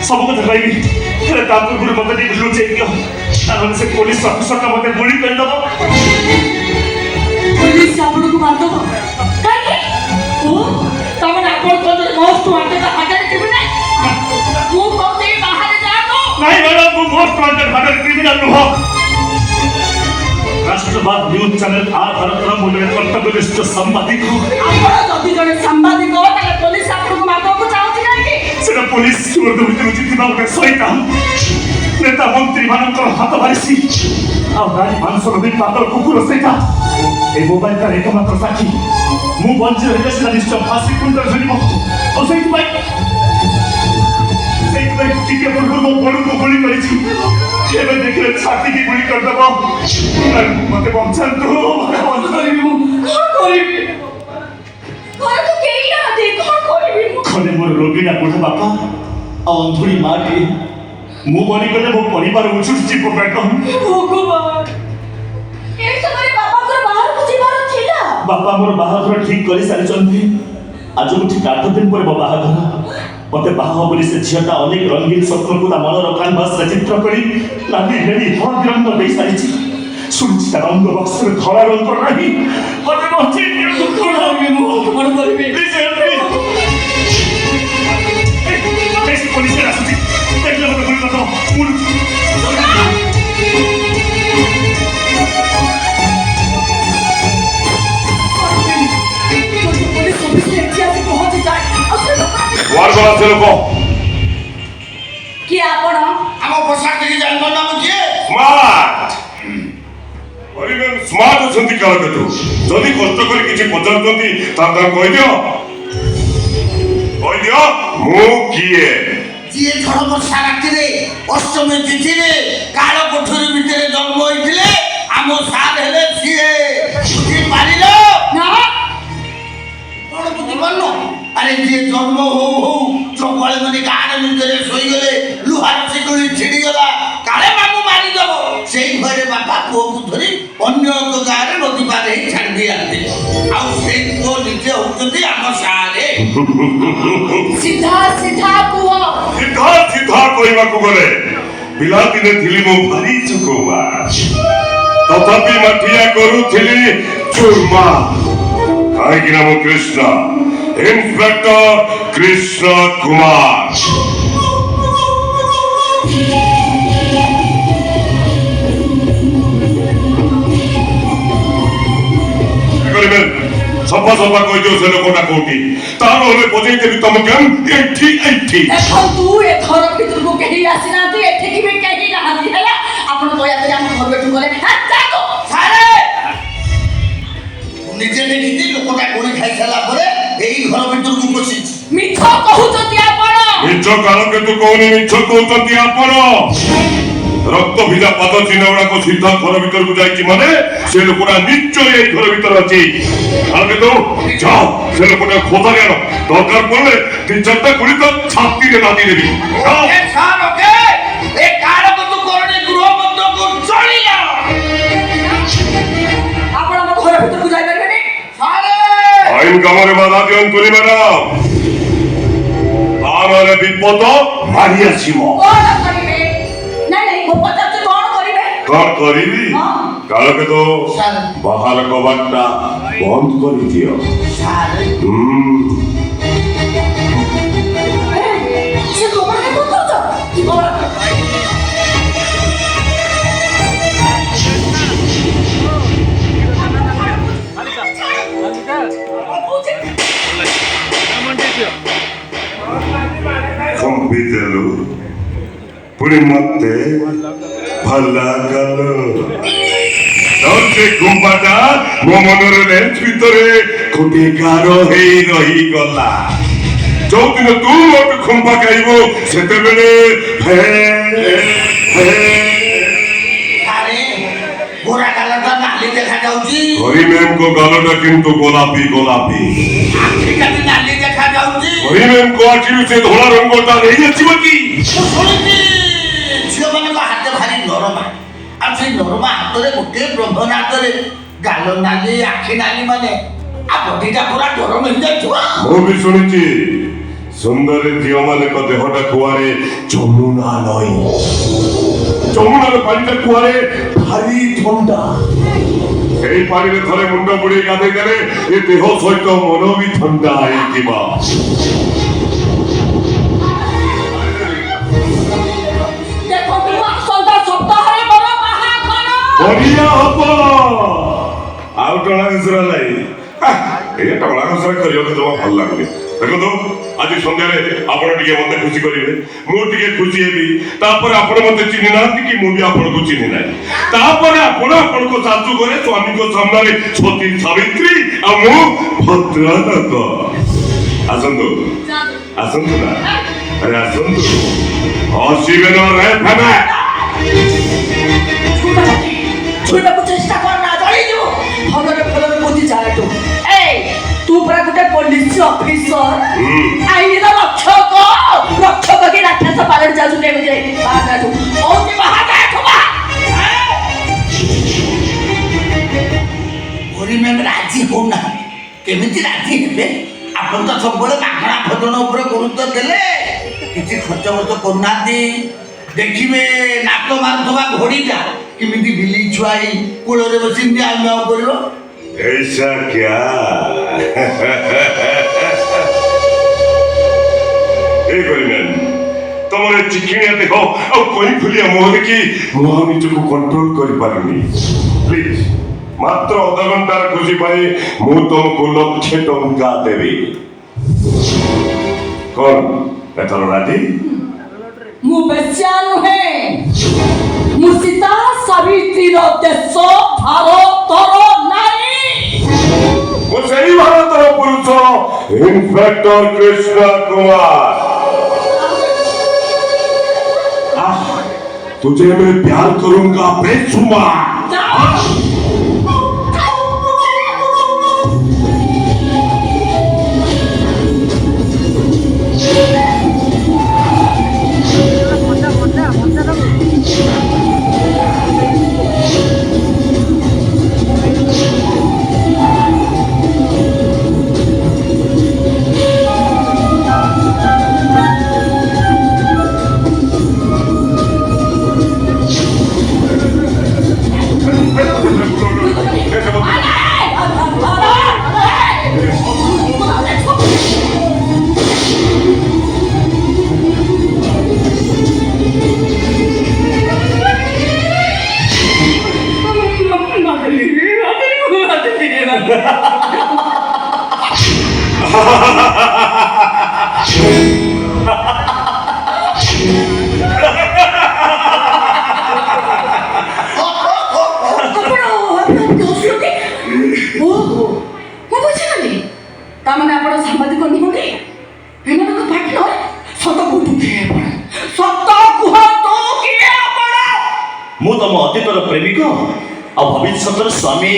ସବୁ କଥା କହିବି ହେଲେ ତା ପୂର୍ବରୁ ମତେ ଟିକେ ଲୁଚେଇ ଦିଅ ନହେଲେ ସେ ପୋଲିସ ଅଫିସରଟା ମତେ ଗୁଳି କରିଦବ। पुलिस आपको मारदब कहीं ओ तमन आपन को मोस्ट वांटेड हटर क्रिमिनल मु कहते बाहर जा दो नहीं मैडम वो मोस्ट वांटेड हटर क्रिमिनल नुह राष्ट्रवाद न्यूज चैनल आ भारतर मूल्य कर्तव्यनिष्ठ सांबादिक आपण जदि जने सांबादिक ताले पुलिस आपको मारदब को चाहती नहीं कि सेटा पुलिस सुरद भितर जितिबा गोटे शैतान नेता मंत्री मानकर हाथ बारिसी आ गाड़ी मानसर भी पातल कुकुर सेटा ए मोबाइल का एकमात्र साक्षी मु बंची रहिले सिना निश्चय फांसी कुंडर झुलिब और सेठ भाई टिके पूर्व मो बड़ को गुली करिछि एबे देखले छाती की गुली कर दबो मते बंचंतु करिबी घर तो केही ना दे कोन करिबी खने मोर रोगीना बुढ़ा बापा आ अंधुरी मां के मु बनी गले मो परिवार उछुछि पपेट भगवान ए समय बाबा को बाहर को जीवार थिला बापा मोर बाहाघर ठीक करि सारि चंदी आज उठी 8 दिन पर मो बाहाघर मते बाहा बोली से झियाटा अनेक रंगीन स्वप्न को ता मनर कैनवास रे चित्र करी लाली नेली हळदी रंग देई सारिछि सुनिछि ता रंग बक्स रे धला रंग नाही मते बंची दुख लागे मो मन करबे please help me A police रे आसी देखले मते गुली करदो वारगला से लोको कि आपण हम पोशाक देखि जानबो ना मुझे स्मार्ट परिमें स्मार्ट अछंती काल कतो जदी कष्ट करी किछि पचारतंती ता कहि दियो मु किए जे झड़ वर्षा राति रे अष्टमी तिथि रे काल कोठरी भितरे जन्म होइथिले हम साथ हेले छिए बुझी पारिलो ना कोन बुझी पारनो अरे जे जन्म हो चकळे मने गान भितरे सोई गले लुहार सिकुली छिड़ी गला काले मामू मारी दबो सेई घरे बापा को धरी अन्य एक गारे नदी पारे छाड़ दिया आ सेई को निजे होतती हम सारे सीधा सीधा कुहो सीधा सीधा कहवा को गले बिलाती ने थिली मो भारी चुकोवा तथापि मठिया करूथिली चुरमा काहे कि नाम कृष्ण इंस्पेक्टर कृष्ण कुमार सफा सफा कह दियो से लोकटा कोठी तार होले बजेई देबी तुम केम एठी এখন तू ए घर भीतर को कहीं आसी ना तू एठे की भी कहीं ना आसी हैला आपण दया करे हम घर बैठू गले जा तो सारे निजे देखि लोकटा गोली खाइ साला परे एई घर भीतर को पसी मिठ कहउचती आपण मिछ काल के तू कोनी मिछ कहउचती आपण रक्त भिजा पद चिन्हउडा को सीधा घर भीतर को जाईची माने से लोकटा निश्चय ए घर भीतर अछि काल के तो जाओ से लोकटा खोदा रे दरकार पड़ले तीन चारटा गुली तो छाती रे लादी देबी जाओ ए सार ओके ए कार को तू करने गृह बंद को चली जा आपण हम घर भीतर को जाई परबे नी सारे आईन कामरे बाधा दियन तुली मैडम आमारे विपद मारी आसीमो कोन करिवे नहीं वो पता तो कोन करिवे कौन करीबी काल के तो सारे बाहर कबाटा बंद करी दियो सारे से गोबर के को तो कंपिदलु पुरी मते भला गलो तोते गुंबाटा मो मनरे लेंस भितरे कोटे गारो हेई रही गला जो दिन तू मोट खुंबा खाइबो सेते बेले हे सारे गोरा काला ता नाली देखा जाउची हरि मैम को गालोटा किंतु गोलापी आखी का नाली देखा जाउची हरि मैम को आखिर से धोला रंगोटा नहीं अछि बकी सुनिची झियो माने को हाथ भारी नरमा आ से नरमा हाथ रे गोटे ब्रह्मन हाथ रे गालो नाली आखी नाली माने आ बॉडीटा पूरा गरम हो जाइछो मो भी सुनिची ସୁନ୍ଦରୀ ଝିଅ ମାନଙ୍କ ଦେହଟା କୁଆରେ ଯମୁନା ନଈ, ଯମୁନାର ପାଣିଟା କୁଆରେ ଭାରି ଥଣ୍ଡା। ସେଇ ପାଣିରେ ଥରେ ମୁଣ୍ଡ ବୁଡେଇ ଗାଧେଇ ଦେଲେ ଏ ଦେହ ସହିତ ମନ ବି ଥଣ୍ଡା ହେଇଯିବ। ଦେଖନ୍ତୁ ଆସନ୍ତା ସପ୍ତାହରେ ମୋର ବାହାଘର। ବଢିଆ ହବ। ଆଉ ଟଣା ଘୁଷରା ନାହିଁ। ଏ ଟଣା ଘୁଷରା କରିବାକୁ ଜମା ଭଲ ଲାଗୁନି। ଦେଖନ୍ତୁ ଆଜି ସନ୍ଧ୍ୟାରେ ଆପଣ ଟିକେ ମତେ ଖୁସି କରିବେ, ମୁଁ ଟିକେ ଖୁସି ହେବି। ତାପରେ ଆପଣ ମତେ ଚିହ୍ନି ନାହାନ୍ତି କି ମୁଁ ବି ଆପଣଙ୍କୁ ଚିହ୍ନି ନାହିଁ। ତାପରେ ଆପଣ ଆପଣଙ୍କ ଶାଶୁ ଘରେ ସ୍ୱାମୀଙ୍କ ସାମ୍ନାରେ ସତୀ ସାବିତ୍ରୀ ଆଉ ମୁଁ ଭଦ୍ରଲୋକ। ଆସନ୍ତୁ ଆସନ୍ତୁ ନା, ଆରେ ଆସନ୍ତୁ। ହସିବେ ନ ରେ ଫେମେ। ଛୁଇବାକୁ ଚେଷ୍ଟା କର ନା, ଜଳିଯିବ। ଭଲରେ ଭଲରେ ବୁଝି ଯାଏଠୁ। এই ତୁ ପରା ଗୋଟେ ପୋଲିସ ଅଫିସର, ଆଇନର ରକ୍ଷକ। ରକ୍ଷକ କି ରାକ୍ଷସ ପାଲଟ ଯାଉଛୁ କେମିତି? ବାହାରୁ ହଉଛି ବାହାରୁ ହରି ମ୍ୟାମ୍ ରାଜି ହଉନାହାନ୍ତି। କେମିତି ରାଜି ହେବେ? ଆପଣ ତ ସବୁବେଳେ ମାଗଣା ଭୋଜନ ଉପରେ ଗୁରୁତ୍ୱ ଦେଲେ, କିଛି ଖର୍ଚ୍ଚ ବର୍ଚ୍ଚ କରୁନାହାନ୍ତି। ଦେଖିବେ ନାକ ମାରୁଥିବା ଘୋଡ଼ିଟା କେମିତି ବିଲେଇ ଛୁଆ ହେଇ କୂଳରେ ବସି ମ୍ୟାଉ ମ୍ୟାଉ କରିବ। ऐसा क्या? ए गरिमैन तमरे चिकिनिया देखो और कोई फुलिया मुह देखी मुह निजको कंट्रोल कर पारुनी। प्लीज मात्र आधा घंटार खुशी पाई मु तुमको 1,00,000 टंका देबी। कौन एथर राजी? ମୁଁ ବେଶ୍ୟା ନୁହେଁ, ମୁଁ ସୀତା ସାବିତ୍ରୀର ଦେଶ ଭାରତର ନାରୀ। वो सही भारतर पुरुष इंस्पेक्टर कृष्ण कुमार। तुझे मैं प्यार करूंगा बेशुमार। ତାମାନେ ଆପଣ ସାମ୍ବାଦିକ ନୁହନ୍ତି, ଏମାନଙ୍କ ପାର୍ଟନର। ସତ କୁହନ୍ତୁ କିଏ ଆପଣ? ସତ କୁହନ୍ତୁ କିଏ ଆପଣ? ମୁଁ ତମ ଅତୀତର ପ୍ରେମିକ ଆଉ ଭବିଷ୍ୟତର ସ୍ୱାମୀ।